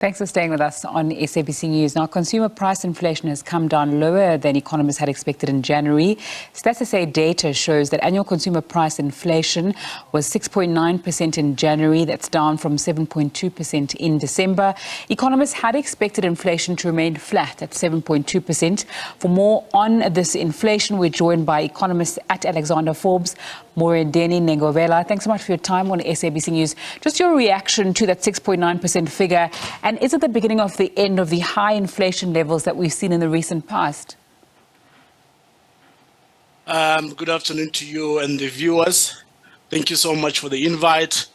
Thanks for staying with us on SABC News. Now, consumer price inflation has come down lower than economists had expected in January. SABC data shows that annual consumer price inflation was 6.9% in January. That's down from 7.2% in December. Economists had expected inflation to remain flat at 7.2%. For more on this inflation, we're joined by economists at Alexander Forbes, Murendeni Nengovhela. Thanks so much for your time on SABC News. Just your reaction to that 6.9% figure. And is it the beginning of the end of the high inflation levels that we've seen in the recent past? Good afternoon to you and the viewers. Thank you so much for the invite.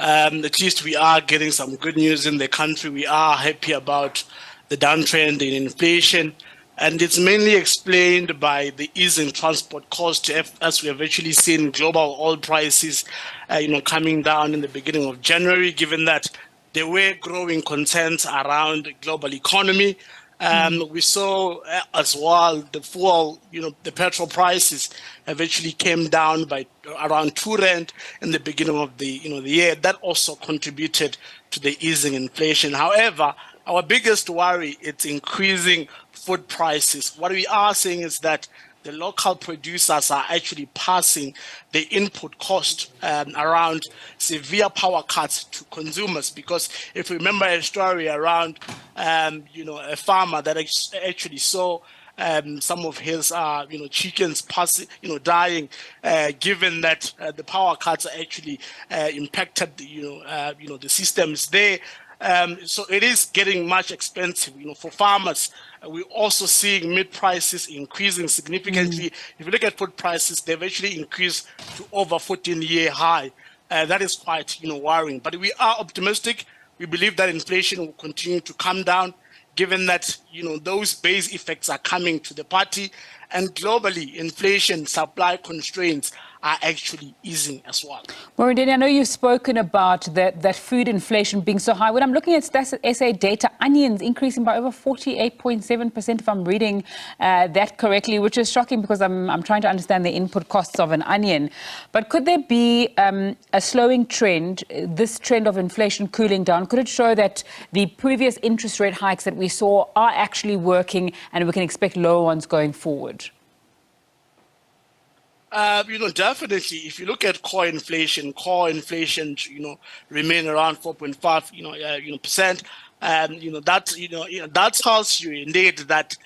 At least we are getting some good news in the country. We are happy about the downtrend in inflation. And it's mainly explained by the ease in transport cost, as we have actually seen global oil prices, coming down in the beginning of January, given that there were growing concerns around the global economy. We saw as well the fuel, the petrol prices have actually came down by around R2 in the beginning of the year. That also contributed to the easing inflation. However, our biggest worry is increasing food prices. What we are seeing is that the local producers are actually passing the input cost around severe power cuts to consumers. Because if you remember a story around, a farmer that actually saw some of his, chickens dying, given that the power cuts actually impacted, the systems there. So it is getting much expensive, for farmers. We're also seeing meat prices increasing significantly. If you look at food prices, they've actually increased to over 14-year high. That is quite, worrying. But we are optimistic. We believe that inflation will continue to come down, given that, those base effects are coming to the party. And globally, inflation supply constraints are actually easing as well. Murendeni, I know you've spoken about that food inflation being so high. When I'm looking at SA data, onions increasing by over 48.7%, if I'm reading that correctly, which is shocking because I'm trying to understand the input costs of an onion. But could there be a slowing trend, this trend of inflation cooling down? Could it show that the previous interest rate hikes that we saw are actually working and we can expect lower ones going forward? Definitely. If you look at core inflation, remain around 4.5, percent. That tells you indeed that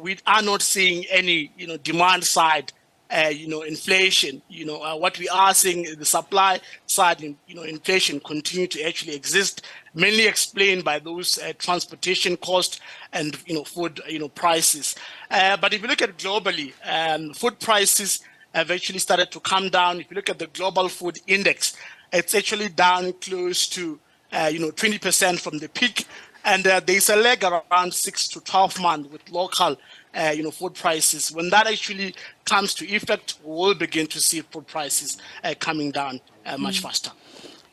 we are not seeing any, demand side, inflation. What we are seeing is the supply side, inflation continue to actually exist, mainly explained by those transportation costs and, food, prices. But if you look at globally, food prices have actually started to come down. If you look at the global food index, it's actually down close to 20% from the peak. And there's a lag around 6 to 12 months with local food prices. When that actually comes to effect, we will begin to see food prices coming down much faster.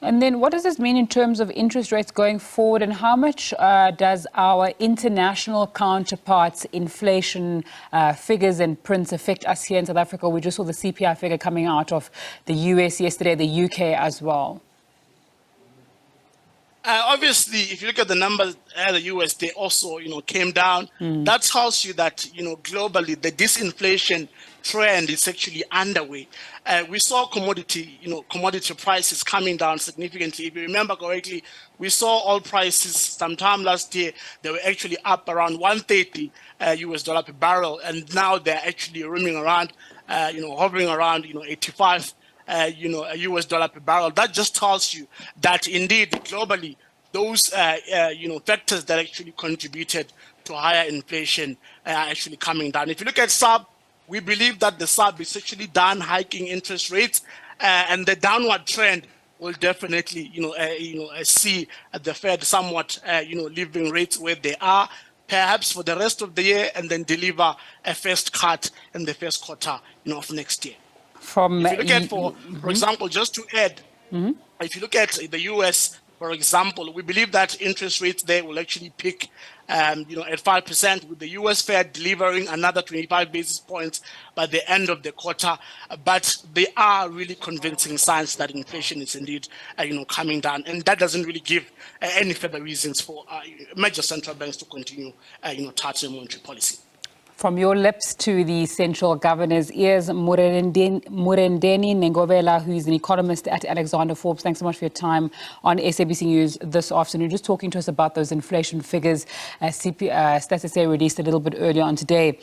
And then what does this mean in terms of interest rates going forward, and how much does our international counterparts' inflation figures and prints affect us here in South Africa? We just saw the CPI figure coming out of the US yesterday, the UK as well. Obviously, if you look at the numbers at the US, they also, came down. That tells you that, globally, the disinflation trend is actually underway. We saw commodity prices coming down significantly. If you remember correctly, we saw oil prices sometime last year. They were actually up around $130 US per barrel, and now they're actually roaming around, hovering around, 85. US dollar per barrel. That just tells you that indeed globally those factors that actually contributed to higher inflation are actually coming down. If you look at SAB, we believe that the SAB is actually done hiking interest rates, and the downward trend will definitely see the Fed somewhat leaving rates where they are, perhaps for the rest of the year, and then deliver a first cut in the first quarter of next year. If you look at, for example, just to add, if you look at the US, For example, we believe that interest rates there will actually peak at 5%, with the US Fed delivering another 25 basis points by the end of the quarter. But they are really convincing signs that inflation is indeed, coming down. And that doesn't really give any further reasons for major central banks to continue, tightening monetary policy. From your lips to the central governor's ears, Murendeni Nengovhela, who's an economist at Alexander Forbes. Thanks so much for your time on SABC News this afternoon. Just talking to us about those inflation figures. SABC released a little bit earlier on today.